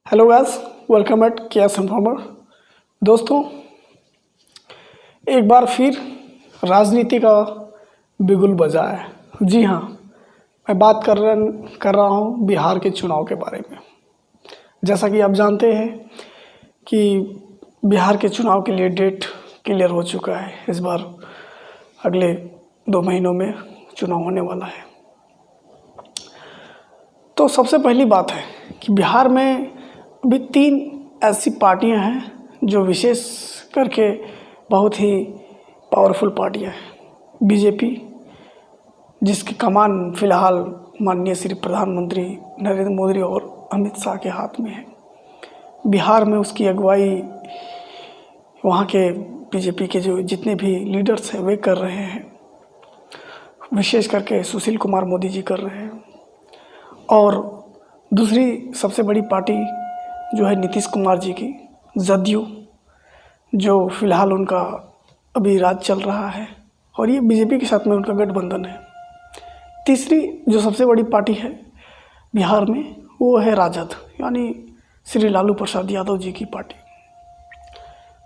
Hello guys, welcome at KS informer. दोस्तों, एक बार फिर राजनीति का बिगुल बजा है। जी हाँ, मैं बात कर रहा हूँ बिहार के चुनाव के बारे में। जैसा कि आप जानते हैं कि बिहार के चुनाव के लिए डेट क्लियर हो चुका है। इस बार अगले 2 महीनों में चुनाव होने वाला है। तो सबसे पहली बात है कि बिहार में अभी 3 ऐसी पार्टियां हैं जो विशेष करके बहुत ही पावरफुल पार्टियां हैं। बीजेपी, जिसकी कमान फिलहाल माननीय श्री प्रधानमंत्री नरेंद्र मोदी और अमित शाह के हाथ में है। बिहार में उसकी अगुवाई वहाँ के बीजेपी के जो जितने भी लीडर्स हैं वे कर रहे हैं। विशेष करके सुशील कुमार मोदी जी कर रहे हैं। और दूसरी सबसे बड़ी पार्टी जो है नीतीश कुमार जी की जदयू, जो फिलहाल उनका अभी राज चल रहा है और ये बीजेपी के साथ में उनका गठबंधन है। तीसरी जो सबसे बड़ी पार्टी है बिहार में वो है राजद, यानी श्री लालू प्रसाद यादव जी की पार्टी।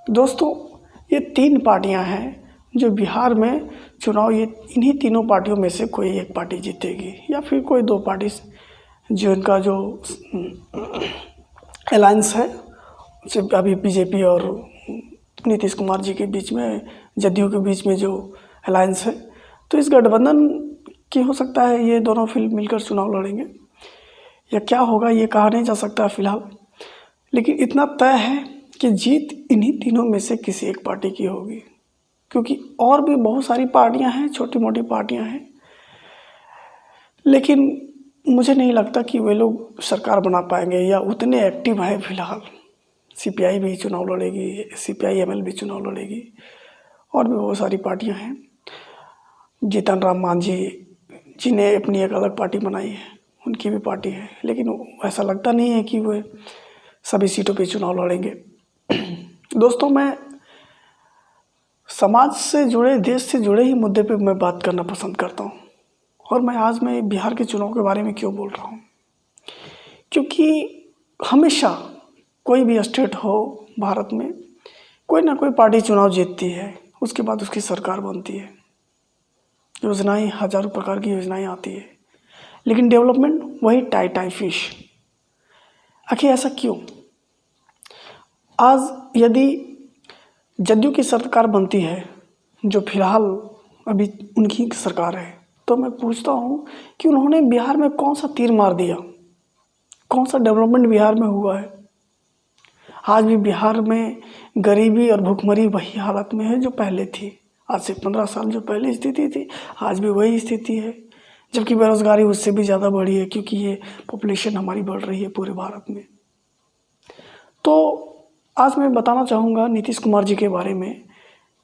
दोस्तों, ये 3 पार्टियां हैं जो बिहार में चुनाव, ये इन्हीं तीनों पार्टियों में से कोई एक पार्टी जीतेगी या फिर कोई 2 पार्टी जो इनका जो अलायंस है अभी बीजेपी और नीतीश कुमार जी के बीच में, जदयू के बीच में जो अलायंस है, तो इस गठबंधन की हो सकता है ये दोनों फिर मिलकर चुनाव लड़ेंगे या क्या होगा ये कहा नहीं जा सकता फिलहाल। लेकिन इतना तय है कि जीत इन्हीं तीनों में से किसी एक पार्टी की होगी, क्योंकि और भी बहुत सारी पार्टियां हैं, छोटी मोटी पार्टियां हैं, लेकिन मुझे नहीं लगता कि वे लोग सरकार बना पाएंगे या उतने एक्टिव हैं फिलहाल। सीपीआई भी चुनाव लड़ेगी, सीपीआई-एमएल भी चुनाव लड़ेगी और भी बहुत सारी पार्टियां हैं। जीतन राम मांझी जिन्हें अपनी एक अलग पार्टी बनाई है, उनकी भी पार्टी है, लेकिन ऐसा लगता नहीं है कि वे सभी सीटों पे चुनाव लड़ेंगे। दोस्तों, मैं समाज से जुड़े, देश से जुड़े ही मुद्दे पे मैं बात करना पसंद करता हूँ। और मैं बिहार के चुनाव के बारे में क्यों बोल रहा हूँ, क्योंकि हमेशा कोई भी स्टेट हो भारत में, कोई ना कोई पार्टी चुनाव जीतती है, उसके बाद उसकी सरकार बनती है, योजनाएं, हजारों प्रकार की योजनाएं आती है, लेकिन डेवलपमेंट वही टाई फिश। आखिर ऐसा क्यों? आज यदि जदयू की सरकार बनती है, जो फिलहाल अभी उनकी सरकार है, तो मैं पूछता हूँ कि उन्होंने बिहार में कौन सा तीर मार दिया, कौन सा डेवलपमेंट बिहार में हुआ है? आज भी बिहार में गरीबी और भुखमरी वही हालत में है जो पहले थी। आज से 15 साल जो पहले स्थिति थी, आज भी वही स्थिति है, जबकि बेरोजगारी उससे भी ज़्यादा बढ़ी है, क्योंकि ये पॉपुलेशन हमारी बढ़ रही है पूरे भारत में। तो आज मैं बताना चाहूँगा नीतीश कुमार जी के बारे में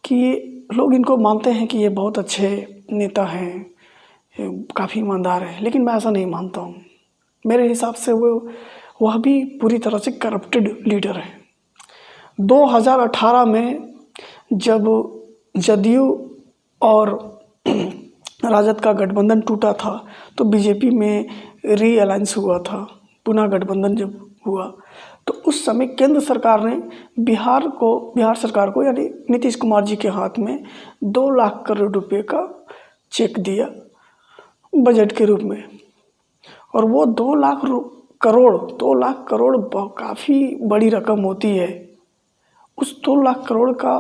कि लोग इनको मानते हैं कि ये बहुत अच्छे नेता हैं, काफ़ी ईमानदार है, लेकिन मैं ऐसा नहीं मानता हूँ। मेरे हिसाब से वह भी पूरी तरह से करप्टेड लीडर है। 2018 में जब जदयू और राजद का गठबंधन टूटा था, तो बीजेपी में री अलायंस हुआ था, पुनः गठबंधन जब हुआ, तो उस समय केंद्र सरकार ने बिहार सरकार को, यानी नीतीश कुमार जी के हाथ में 2 लाख करोड़ रुपए का चेक दिया बजट के रूप में। और वो 2 लाख करोड़ काफ़ी बड़ी रकम होती है। उस 2 लाख करोड़ का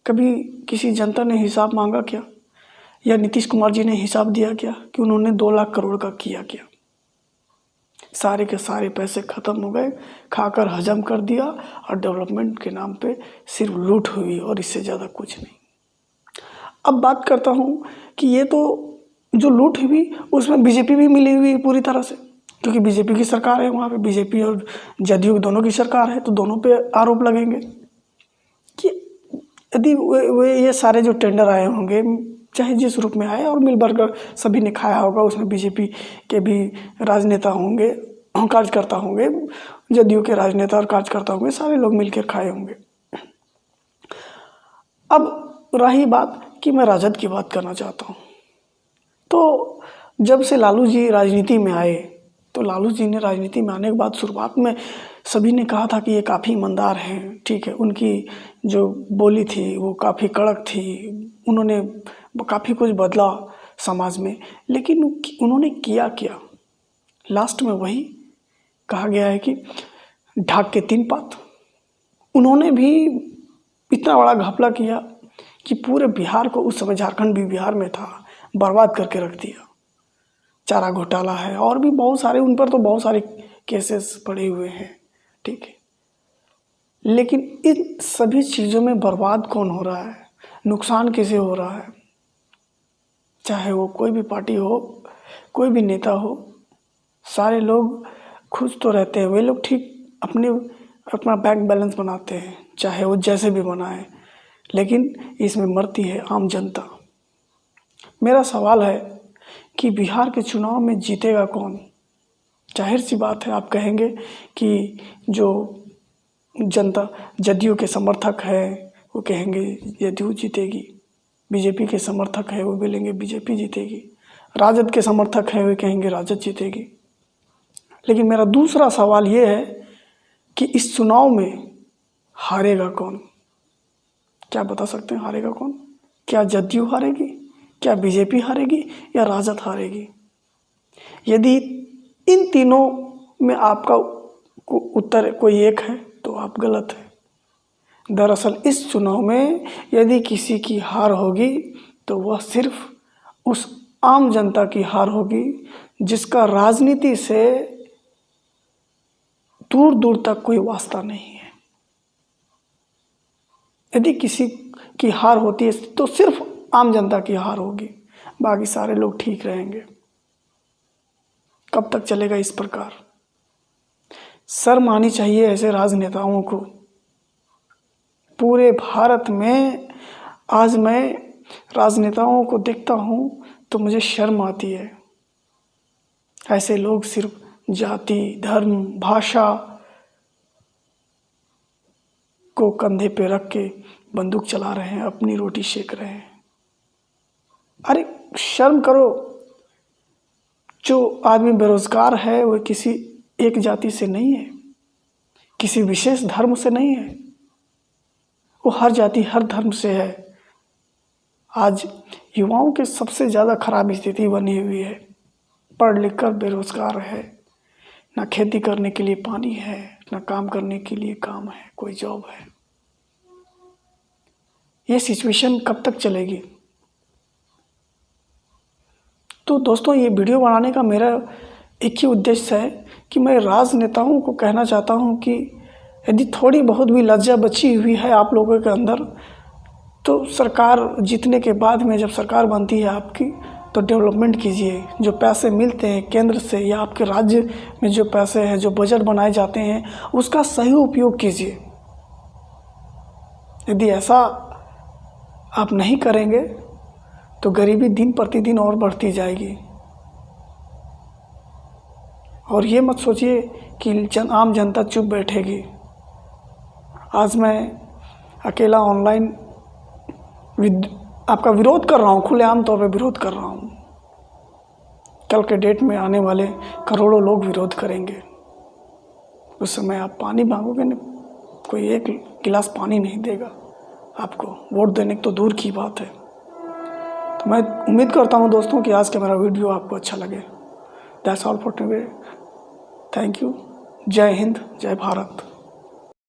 कभी किसी जनता ने हिसाब मांगा क्या, या नीतीश कुमार जी ने हिसाब दिया क्या कि उन्होंने 2 लाख करोड़ का किया क्या? सारे के सारे पैसे ख़त्म हो गए, खाकर हजम कर दिया, और डेवलपमेंट के नाम पे सिर्फ लूट हुई और इससे ज़्यादा कुछ नहीं। अब बात करता हूँ कि ये तो जो लूट हुई उसमें बीजेपी भी मिली हुई पूरी तरह से, क्योंकि बीजेपी की सरकार है वहाँ पे, बीजेपी और जदयू दोनों की सरकार है, तो दोनों पे आरोप लगेंगे कि यदि वे ये सारे जो टेंडर आए होंगे, चाहे जिस रूप में आए, और मिल कर सभी ने खाया होगा, उसमें बीजेपी के भी राजनेता होंगे, कार्यकर्ता होंगे, जदयू के राजनेता और कार्यकर्ता होंगे, सारे लोग मिलकर खाए होंगे। अब रही बात कि मैं राजद की बात करना चाहता हूँ। तो जब से लालू जी राजनीति में आए, तो लालू जी ने राजनीति में आने के बाद शुरुआत में सभी ने कहा था कि ये काफ़ी ईमानदार हैं, ठीक है, उनकी जो बोली थी वो काफ़ी कड़क थी, उन्होंने काफ़ी कुछ बदला समाज में, लेकिन उन्होंने किया क्या? लास्ट में वही कहा गया है कि ढाक के 3 पात। उन्होंने भी इतना बड़ा घपला किया कि पूरे बिहार को, उस समय झारखंड भी बिहार में था, बर्बाद करके रख दिया। चारा घोटाला है और भी बहुत सारे, उन पर तो बहुत सारे केसेस पड़े हुए हैं, ठीक है। लेकिन इन सभी चीज़ों में बर्बाद कौन हो रहा है, नुकसान किसे हो रहा है? चाहे वो कोई भी पार्टी हो, कोई भी नेता हो, सारे लोग खुश तो रहते हैं, वे लोग ठीक अपना बैंक बैलेंस बनाते हैं, चाहे वो जैसे भी बनाए, लेकिन इसमें मरती है आम जनता। मेरा सवाल है कि बिहार के चुनाव में जीतेगा कौन? जाहिर सी बात है, आप कहेंगे कि जो जनता जदयू के समर्थक है वो कहेंगे जदयू जीतेगी, बीजेपी के समर्थक है वो बोलेंगे बीजेपी जीतेगी, राजद के समर्थक है वो कहेंगे राजद जीतेगी। लेकिन मेरा दूसरा सवाल ये है कि इस चुनाव में हारेगा कौन? क्या बता सकते हैं हारेगा कौन? क्या जदयू हारेगी, क्या बीजेपी हारेगी, या राजद हारेगी? यदि इन तीनों में आपका उत्तर कोई एक है तो आप गलत हैं। दरअसल इस चुनाव में यदि किसी की हार होगी तो वह सिर्फ उस आम जनता की हार होगी जिसका राजनीति से दूर दूर तक कोई वास्ता नहीं है। यदि किसी की हार होती है तो सिर्फ आम जनता की हार होगी, बाकी सारे लोग ठीक रहेंगे। कब तक चलेगा इस प्रकार? शर्म आनी चाहिए ऐसे राजनेताओं को। पूरे भारत में आज मैं राजनेताओं को देखता हूँ तो मुझे शर्म आती है। ऐसे लोग सिर्फ जाति, धर्म, भाषा को कंधे पे रख के बंदूक चला रहे हैं, अपनी रोटी सेक रहे हैं। अरे शर्म करो। जो आदमी बेरोजगार है वो किसी एक जाति से नहीं है, किसी विशेष धर्म से नहीं है, वो हर जाति हर धर्म से है। आज युवाओं के सबसे ज़्यादा खराब स्थिति बनी हुई है। पढ़ लिख कर बेरोजगार है, ना खेती करने के लिए पानी है, ना काम करने के लिए काम है, कोई जॉब है। ये सिचुएशन कब तक चलेगी? तो दोस्तों, ये वीडियो बनाने का मेरा एक ही उद्देश्य है कि मैं राजनेताओं को कहना चाहता हूँ कि यदि थोड़ी बहुत भी लज्जा बची हुई है आप लोगों के अंदर, तो सरकार जीतने के बाद में जब सरकार बनती है आपकी, तो डेवलपमेंट कीजिए। जो पैसे मिलते हैं केंद्र से या आपके राज्य में जो पैसे हैं, जो बजट बनाए जाते हैं, उसका सही उपयोग कीजिए। यदि ऐसा आप नहीं करेंगे तो गरीबी दिन प्रतिदिन और बढ़ती जाएगी। और ये मत सोचिए कि आम जनता चुप बैठेगी। आज मैं अकेला ऑनलाइन आपका विरोध कर रहा हूँ, खुलेआम तौर पे विरोध कर रहा हूँ। कल के डेट में आने वाले करोड़ों लोग विरोध करेंगे। उस समय आप पानी मांगोगे ना, कोई एक गिलास पानी नहीं देगा आपको। वोट देने की तो दूर की बात है। तो मैं उम्मीद करता हूँ दोस्तों कि आज का मेरा वीडियो आपको अच्छा लगे। That's all for today. Thank you. जय हिंद, जय भारत।